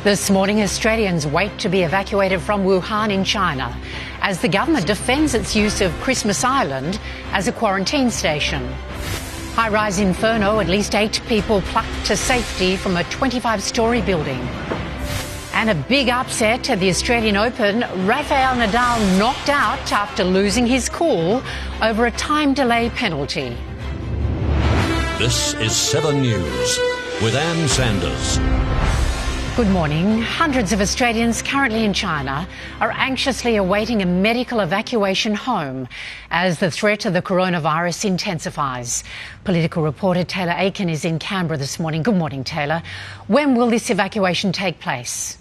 This morning, Australians wait to be evacuated from Wuhan in China as the government defends its use of Christmas Island as a quarantine station. High-rise inferno, at least 8 people plucked to safety from a 25-storey building. And a big upset at the Australian Open, Rafael Nadal knocked out after losing his cool over a time delay penalty. This is 7 News with Ann Sanders. Good morning. Hundreds of Australians currently in China are anxiously awaiting a medical evacuation home as the threat of the coronavirus intensifies. Political reporter Taylor Aiken is in Canberra this morning. Good morning, Taylor. When will this evacuation take place?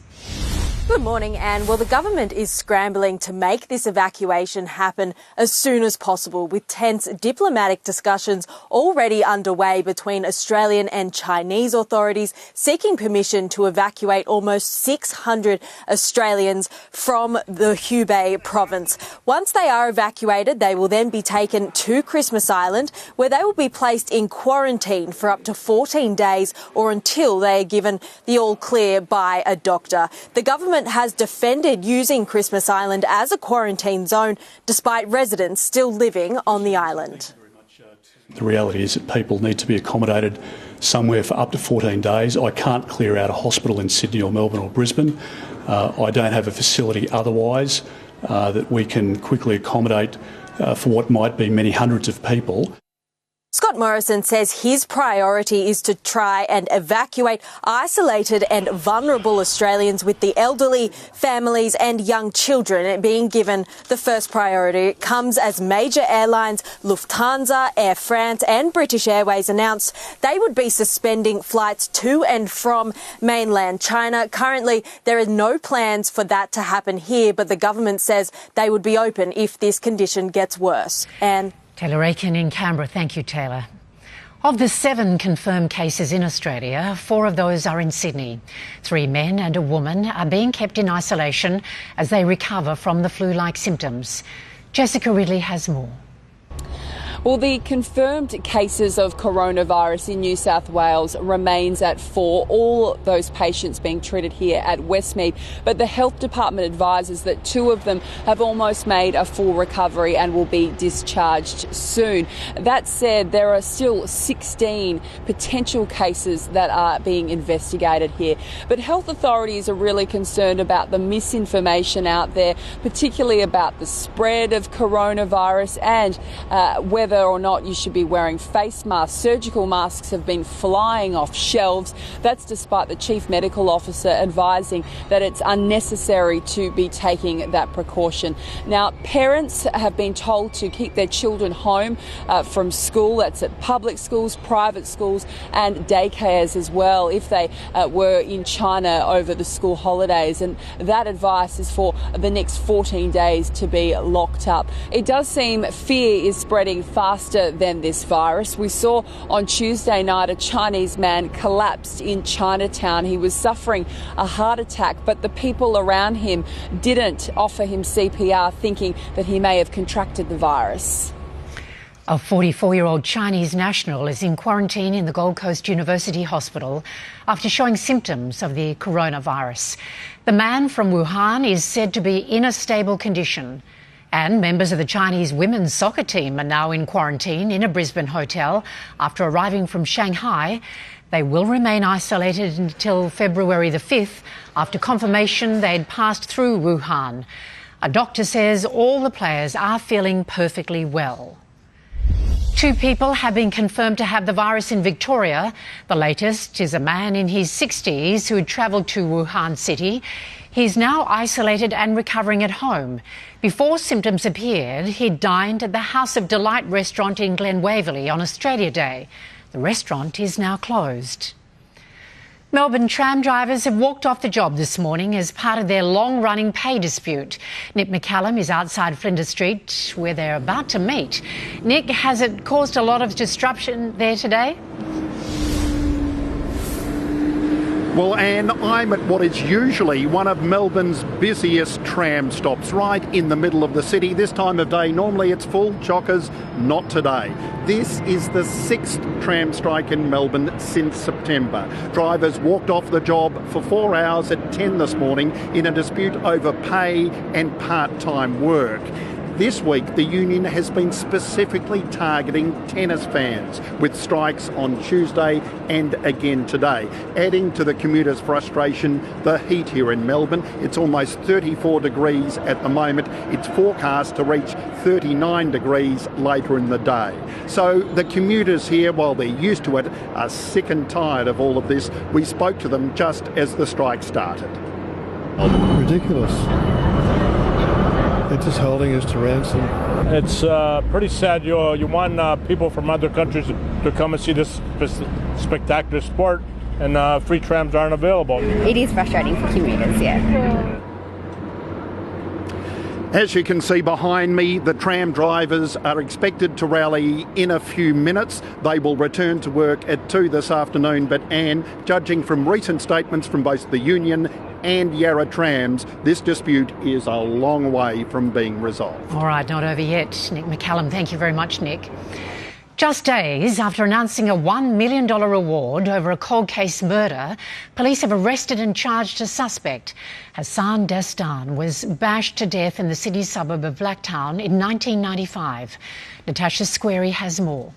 Good morning, Anne. Well, the government is scrambling to make this evacuation happen as soon as possible, with tense diplomatic discussions already underway between Australian and Chinese authorities seeking permission to evacuate almost 600 Australians from the Hubei province. Once they are evacuated, they will then be taken to Christmas Island, where they will be placed in quarantine for up to 14 days or until they are given the all clear by a doctor. The government has defended using Christmas Island as a quarantine zone, despite residents still living on the island. The reality is that people need to be accommodated somewhere for up to 14 days. I can't clear out a hospital in Sydney or Melbourne or Brisbane. I don't have a facility otherwise that we can quickly accommodate for what might be many hundreds of people. Scott Morrison says his priority is to try and evacuate isolated and vulnerable Australians, with the elderly, families and young children being given the first priority. It comes as major airlines Lufthansa, Air France and British Airways announced they would be suspending flights to and from mainland China. Currently, there are no plans for that to happen here, but the government says they would be open if this condition gets worse. And Taylor Aiken in Canberra. Thank you, Taylor. Of the 7 confirmed cases in Australia, 4 of those are in Sydney. 3 men and a woman are being kept in isolation as they recover from the flu-like symptoms. Jessica Ridley has more. Well, the confirmed cases of coronavirus in New South Wales remains at 4, all those patients being treated here at Westmead. But the Health Department advises that 2 of them have almost made a full recovery and will be discharged soon. That said, there are still 16 potential cases that are being investigated here. But health authorities are really concerned about the misinformation out there, particularly about the spread of coronavirus and whether or not you should be wearing face masks. Surgical masks have been flying off shelves. That's despite the Chief Medical Officer advising that it's unnecessary to be taking that precaution. Now, parents have been told to keep their children home from school. That's at public schools, private schools and daycares as well, if they were in China over the school holidays. And that advice is for the next 14 days to be locked up. It does seem fear is spreading faster than this virus. We saw on Tuesday night a Chinese man collapsed in Chinatown. He was suffering a heart attack, but the people around him didn't offer him CPR, thinking that he may have contracted the virus. A 44-year-old Chinese national is in quarantine in the Gold Coast University Hospital after showing symptoms of the coronavirus. The man from Wuhan is said to be in a stable condition. And members of the Chinese women's soccer team are now in quarantine in a Brisbane hotel after arriving from Shanghai. They will remain isolated until February the 5th after confirmation they'd passed through Wuhan. A doctor says all the players are feeling perfectly well. 2 people have been confirmed to have the virus in Victoria. The latest is a man in his 60s who had travelled to Wuhan City. He's now isolated and recovering at home. Before symptoms appeared, he dined at the House of Delight restaurant in Glen Waverley on Australia Day. The restaurant is now closed. Melbourne tram drivers have walked off the job this morning as part of their long-running pay dispute. Nick McCallum is outside Flinders Street, where they're about to meet. Nick, has it caused a lot of disruption there today? Well, Anne, I'm at what is usually one of Melbourne's busiest tram stops, right in the middle of the city. This time of day, normally it's full, chockers, not today. This is the 6th tram strike in Melbourne since September. Drivers walked off the job for 4 hours at 10 this morning in a dispute over pay and part-time work. This week, the union has been specifically targeting tennis fans with strikes on Tuesday and again today, adding to the commuters' frustration the heat here in Melbourne. It's almost 34 degrees at the moment. It's forecast to reach 39 degrees later in the day. So the commuters here, while they're used to it, are sick and tired of all of this. We spoke to them just as the strike started. Ridiculous. They're just holding us to ransom. It's pretty sad. You want people from other countries to come and see this spectacular sport, and free trams aren't available. It is frustrating for commuters, yeah. As you can see behind me, the tram drivers are expected to rally in a few minutes. They will return to work at 2 this afternoon. But Anne, judging from recent statements from both the union and Yarra Trams, this dispute is a long way from being resolved. All right, not over yet. Nick McCallum, thank you very much, Nick. Just days after announcing a $1 million reward over a cold case murder, police have arrested and charged a suspect. Hassan Dastan was bashed to death in the Sydney suburb of Blacktown in 1995. Natasha Squarey has more.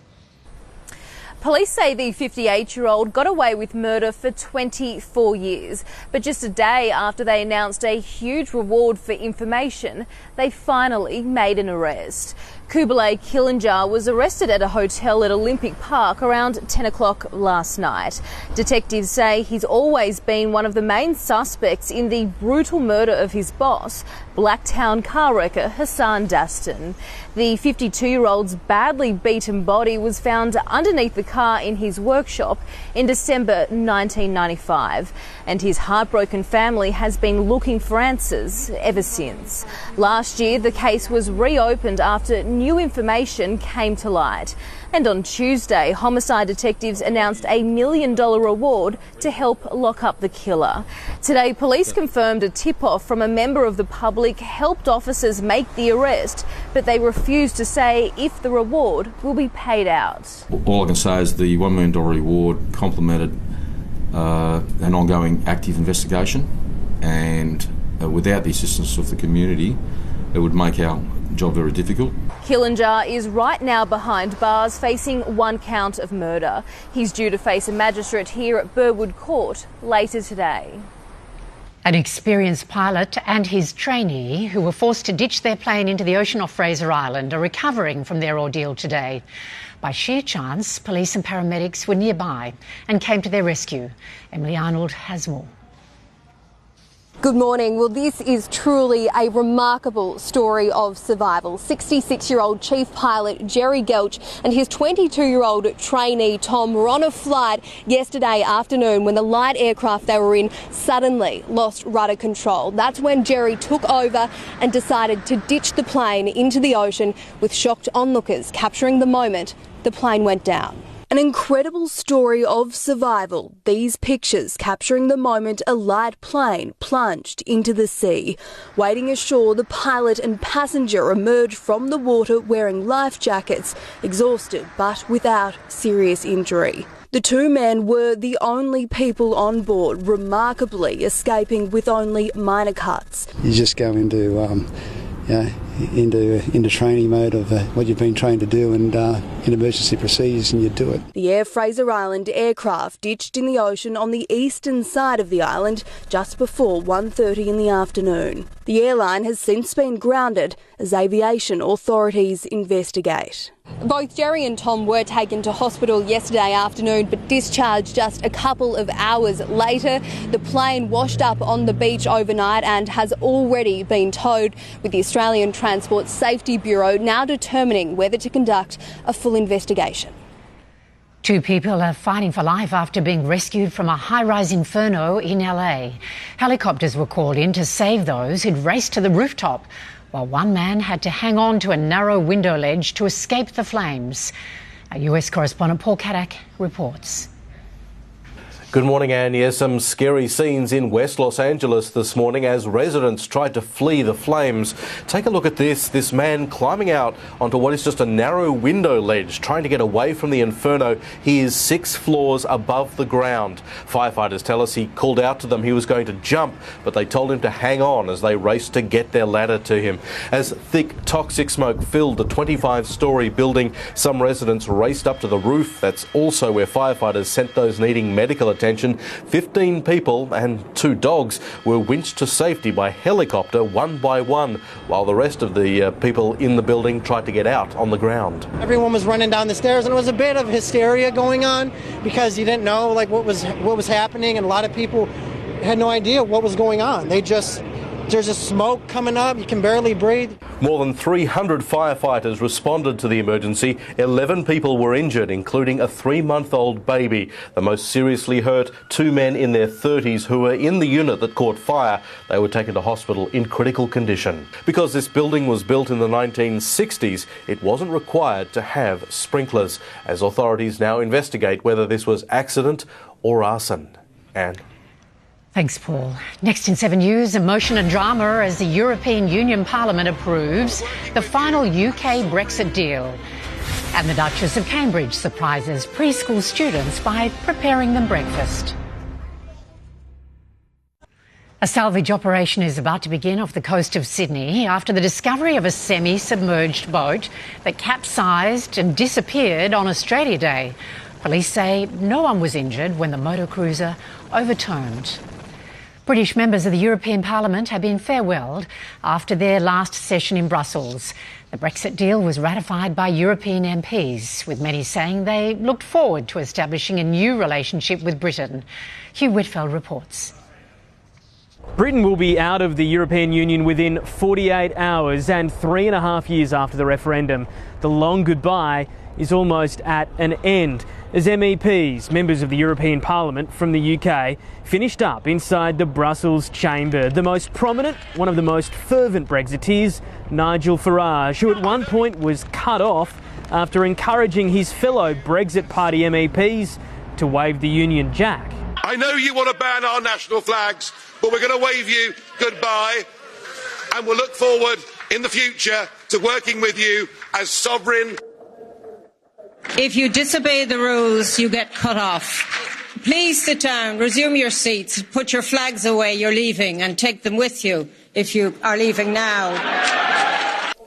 Police say the 58-year-old got away with murder for 24 years. But just a day after they announced a huge reward for information, they finally made an arrest. Kubalay Kilinjar was arrested at a hotel at Olympic Park around 10 o'clock last night. Detectives say he's always been one of the main suspects in the brutal murder of his boss, Blacktown car wrecker Hassan Dastan. The 52-year-old's badly beaten body was found underneath the car in his workshop in December 1995, and his heartbroken family has been looking for answers ever since. Last year, the case was reopened after new information came to light. And on Tuesday, homicide detectives announced a $1 million reward to help lock up the killer. Today, police confirmed a tip-off from a member of the public helped officers make the arrest, but they refused to say if the reward will be paid out. All I can say is the $1 million reward complemented an ongoing active investigation, and without the assistance of the community, it would make our job very difficult. Kilinjar is right now behind bars facing 1 count of murder. He's due to face a magistrate here at Burwood Court later today. An experienced pilot and his trainee, who were forced to ditch their plane into the ocean off Fraser Island, are recovering from their ordeal today. By sheer chance, police and paramedics were nearby and came to their rescue. Emily Arnold has more. Good morning. Well, this is truly a remarkable story of survival. 66-year-old chief pilot Jerry Gelch and his 22-year-old trainee Tom were on a flight yesterday afternoon when the light aircraft they were in suddenly lost rudder control. That's when Jerry took over and decided to ditch the plane into the ocean, with shocked onlookers capturing the moment the plane went down. An incredible story of survival. These pictures capturing the moment a light plane plunged into the sea. Waiting ashore, the pilot and passenger emerged from the water wearing life jackets, exhausted but without serious injury. The two men were the only people on board, remarkably escaping with only minor cuts. You just go into training mode of what you've been trained to do, and in emergency procedures, and you do it. The Air Fraser Island aircraft ditched in the ocean on the eastern side of the island just before 1:30 in the afternoon. The airline has since been grounded as aviation authorities investigate. Both Jerry and Tom were taken to hospital yesterday afternoon but discharged just a couple of hours later. The plane washed up on the beach overnight and has already been towed, with the Australian Transport Safety Bureau now determining whether to conduct a full investigation. 2 people are fighting for life after being rescued from a high-rise inferno in LA. Helicopters were called in to save those who'd raced to the rooftop, while one man had to hang on to a narrow window ledge to escape the flames. Our US correspondent Paul Kadak reports. Good morning, Anne. Yes, some scary scenes in West Los Angeles this morning as residents tried to flee the flames. Take a look at this. This man climbing out onto what is just a narrow window ledge, trying to get away from the inferno. He is 6 floors above the ground. Firefighters tell us he called out to them he was going to jump, but they told him to hang on as they raced to get their ladder to him. As thick, toxic smoke filled the 25-storey building, some residents raced up to the roof. That's also where firefighters sent those needing medical attention. 15 people and 2 dogs were winched to safety by helicopter one by one, while the rest of the people in the building tried to get out on the ground. Everyone was running down the stairs, and it was a bit of hysteria going on because you didn't know what was happening, and a lot of people had no idea what was going on. There's a smoke coming up, you can barely breathe. More than 300 firefighters responded to the emergency. 11 people were injured, including a 3-month-old baby. The most seriously hurt, 2 men in their 30s who were in the unit that caught fire. They were taken to hospital in critical condition. Because this building was built in the 1960s, it wasn't required to have sprinklers, as authorities now investigate whether this was accident or arson. Anne. Thanks, Paul. Next in 7 News, emotion and drama as the European Union Parliament approves the final UK Brexit deal. And the Duchess of Cambridge surprises preschool students by preparing them breakfast. A salvage operation is about to begin off the coast of Sydney after the discovery of a semi-submerged boat that capsized and disappeared on Australia Day. Police say no one was injured when the motor cruiser overturned. British members of the European Parliament have been farewelled after their last session in Brussels. The Brexit deal was ratified by European MPs, with many saying they looked forward to establishing a new relationship with Britain. Hugh Whitfeld reports. Britain will be out of the European Union within 48 hours, and 3.5 years after the referendum. The long goodbye is almost at an end, as MEPs, members of the European Parliament from the UK, finished up inside the Brussels chamber. The most prominent, one of the most fervent Brexiteers, Nigel Farage, who at one point was cut off after encouraging his fellow Brexit Party MEPs to wave the Union Jack. I know you want to ban our national flags, but we're going to wave you goodbye, and we'll look forward in the future to working with you as sovereign. If you disobey the rules, you get cut off. Please sit down, resume your seats, put your flags away, you're leaving, and take them with you if you are leaving now.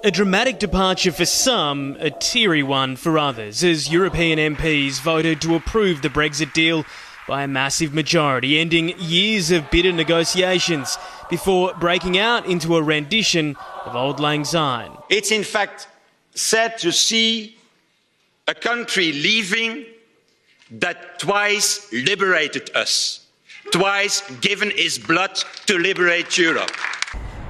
A dramatic departure for some, a teary one for others, as European MPs voted to approve the Brexit deal by a massive majority, ending years of bitter negotiations before breaking out into a rendition of Auld Lang Syne. It's in fact sad to see a country leaving that twice liberated us, twice given its blood to liberate Europe.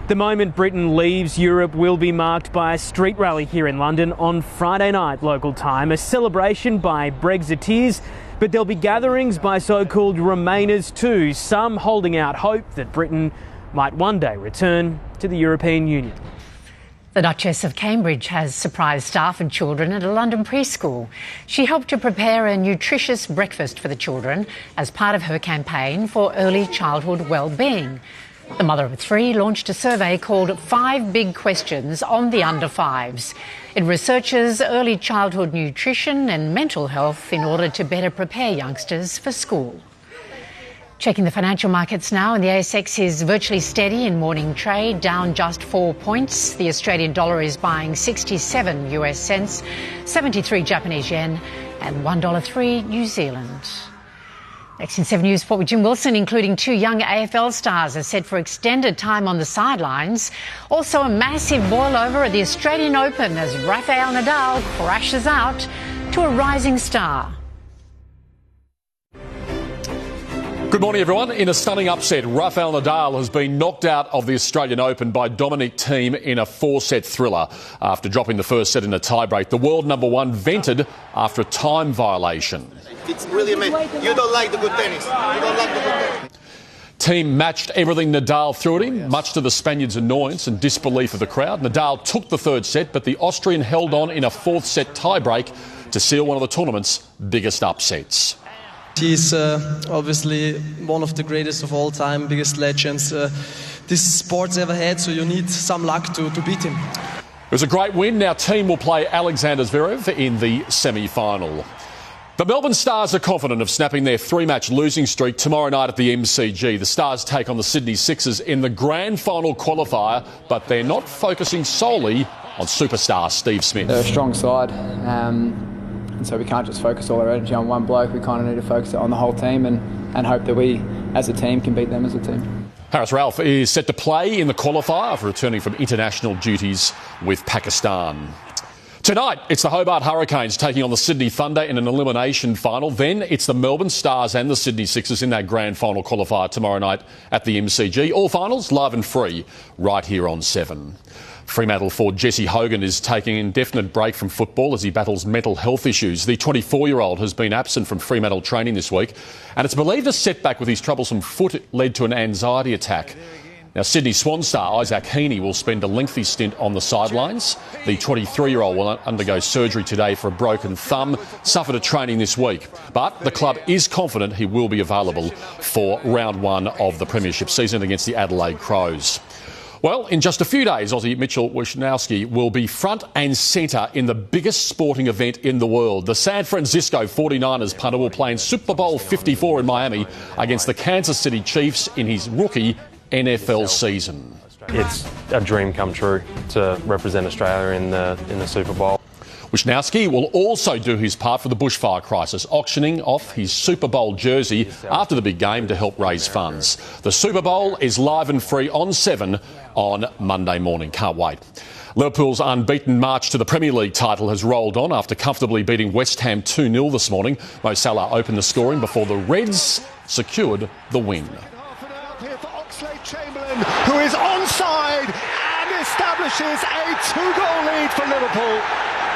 The moment Britain leaves Europe will be marked by a street rally here in London on Friday night local time, a celebration by Brexiteers, but there'll be gatherings by so-called Remainers too, some holding out hope that Britain might one day return to the European Union. The Duchess of Cambridge has surprised staff and children at a London preschool. She helped to prepare a nutritious breakfast for the children as part of her campaign for early childhood well-being. The mother of 3 launched a survey called 5 Big Questions on the Under 5s. It researches early childhood nutrition and mental health in order to better prepare youngsters for school. Checking the financial markets now, and the ASX is virtually steady in morning trade, down just 4 points. The Australian dollar is buying 67 US cents, 73 Japanese yen and $1.03 New Zealand. Next in 7 News Sport with Jim Wilson, including 2 young AFL stars are set for extended time on the sidelines. Also a massive boil-over at the Australian Open as Rafael Nadal crashes out to a rising star. Good morning, everyone. In a stunning upset, Rafael Nadal has been knocked out of the Australian Open by Dominic Thiem in a 4-set thriller after dropping the first set in a tiebreak. The world number 1 vented after a time violation. It's really amazing. You don't like the good tennis. You don't like the good tennis. Thiem matched everything Nadal threw at him, much to the Spaniards' annoyance and disbelief of the crowd. Nadal took the 3rd set, but the Austrian held on in a 4th set tiebreak to seal one of the tournament's biggest upsets. He's obviously one of the greatest of all time, biggest legends this sport's ever had, so you need some luck to beat him. It was a great win. Our team will play Alexander Zverev in the semi-final. The Melbourne Stars are confident of snapping their three-match losing streak tomorrow night at the MCG. The Stars take on the Sydney Sixers in the grand final qualifier, but they're not focusing solely on superstar Steve Smith. They're a strong side, and so we can't just focus all our energy on one bloke. We kind of need to focus it on the whole team and hope that we, as a team, can beat them as a team. Haris Ralph is set to play in the qualifier after returning from international duties with Pakistan. Tonight, it's the Hobart Hurricanes taking on the Sydney Thunder in an elimination final. Then it's the Melbourne Stars and the Sydney Sixers in that grand final qualifier tomorrow night at the MCG. All finals live and free right here on 7. Fremantle forward Jesse Hogan is taking an indefinite break from football as he battles mental health issues. The 24-year-old has been absent from Fremantle training this week, and it's believed a setback with his troublesome foot led to an anxiety attack. Now, Sydney Swan star Isaac Heaney will spend a lengthy stint on the sidelines. The 23-year-old will undergo surgery today for a broken thumb, suffered at training this week. But the club is confident he will be available for round 1 of the premiership season against the Adelaide Crows. Well, in just a few days, Aussie Mitchell Wisnowski will be front and centre in the biggest sporting event in the world. The San Francisco 49ers punter will play in Super Bowl 54 in Miami against the Kansas City Chiefs in his rookie NFL season. It's a dream come true to represent Australia in the Super Bowl. Wisnowski will also do his part for the bushfire crisis, auctioning off his Super Bowl jersey after the big game to help raise funds. The Super Bowl is live and free on 7 on Monday morning. Can't wait. Liverpool's unbeaten march to the Premier League title has rolled on after comfortably beating West Ham 2-0 this morning. Mo Salah opened the scoring before the Reds secured the win. Who is onside and establishes a 2-goal lead for Liverpool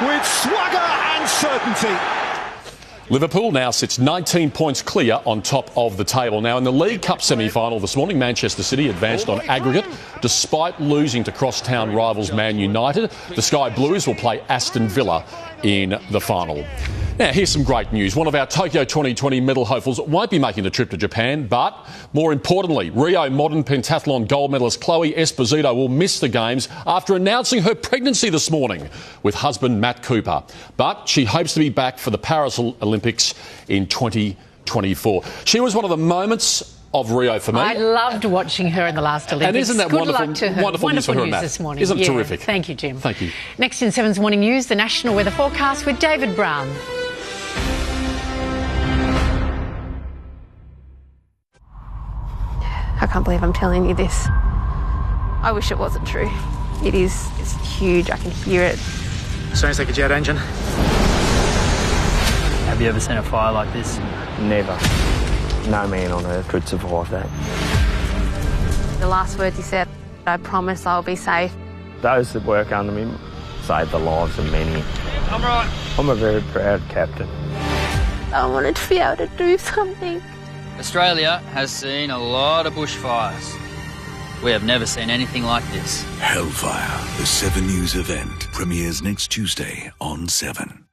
with swagger and certainty. Liverpool now sits 19 points clear on top of the table. Now, in the League Cup semi-final this morning, Manchester City advanced on aggregate despite losing to crosstown rivals Man United. The Sky Blues will play Aston Villa in the final. Now, here's some great news. One of our Tokyo 2020 medal hopefuls won't be making the trip to Japan, but more importantly, Rio modern pentathlon gold medalist Chloe Esposito will miss the Games after announcing her pregnancy this morning with husband Matt Cooper. But she hopes to be back for the Paris Olympics in 2024. She was one of the moments of Rio for me. I loved watching her in the last Olympics. And isn't that Good wonderful, luck to her. wonderful news for her, Matt? This morning. Isn't it terrific? Thank you, Jim. Thank you. Next in 7's Morning News, the national weather forecast with David Brown. I can't believe I'm telling you this. I wish it wasn't true. It is. It's huge. I can hear it. Sounds like a jet engine. Have you ever seen a fire like this? Never. No man on earth could survive that. The last words he said, I promise I'll be safe. Those that work under me save the lives of many. I'm right. I'm a very proud captain. I wanted to be able to do something. Australia has seen a lot of bushfires. We have never seen anything like this. Hellfire, the 7 News event, premieres next Tuesday on 7.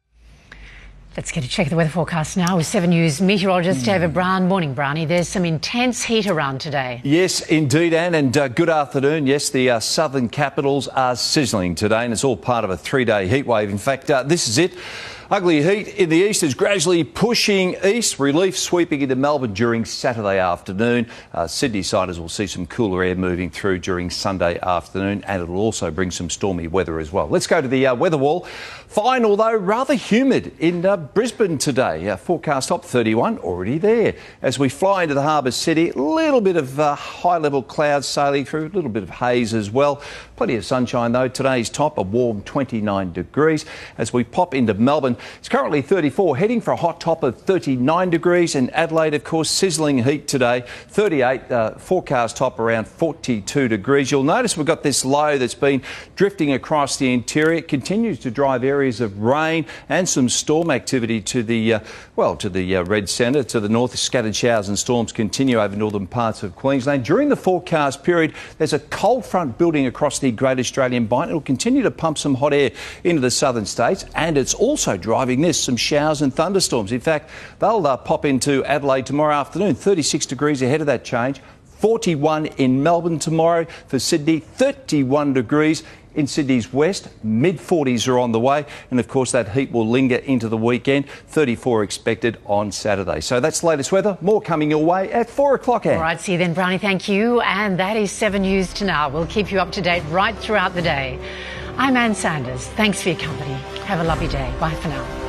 Let's get a check of the weather forecast now with 7 News meteorologist David Brown. Morning, Brownie. There's some intense heat around today. Yes, indeed, Anne, and good afternoon. Yes, the southern capitals are sizzling today, and it's all part of a 3-day heat wave. In fact, this is it. Ugly heat in the east is gradually pushing east. Relief sweeping into Melbourne during Saturday afternoon. Sydney-siders will see some cooler air moving through during Sunday afternoon, and it'll also bring some stormy weather as well. Let's go to the weather wall. Fine, although rather humid in Brisbane today. Forecast top 31 already there. As we fly into the harbour city, a little bit of high-level clouds sailing through, a little bit of haze as well. Plenty of sunshine though. Today's top, a warm 29 degrees. As we pop into Melbourne, it's currently 34, heading for a hot top of 39 degrees. And Adelaide, of course, sizzling heat today, 38, forecast top around 42 degrees. You'll notice we've got this low that's been drifting across the interior. It continues to drive areas of rain and some storm activity to the red centre. To the north, scattered showers and storms continue over northern parts of Queensland. During the forecast period, there's a cold front building across the Great Australian Bight. It will continue to pump some hot air into the southern states, and it's also driving driving this, some showers and thunderstorms. In fact, they'll pop into Adelaide tomorrow afternoon, 36 degrees ahead of that change. 41 in Melbourne tomorrow. For Sydney, 31 degrees. In Sydney's west, mid-40s are on the way. And, of course, that heat will linger into the weekend. 34 expected on Saturday. So that's the latest weather. More coming your way at 4 o'clock. All right, see you then, Brownie. Thank you. And that is 7 News to now. We'll keep you up to date right throughout the day. I'm Ann Sanders. Thanks for your company. Have a lovely day. Bye for now.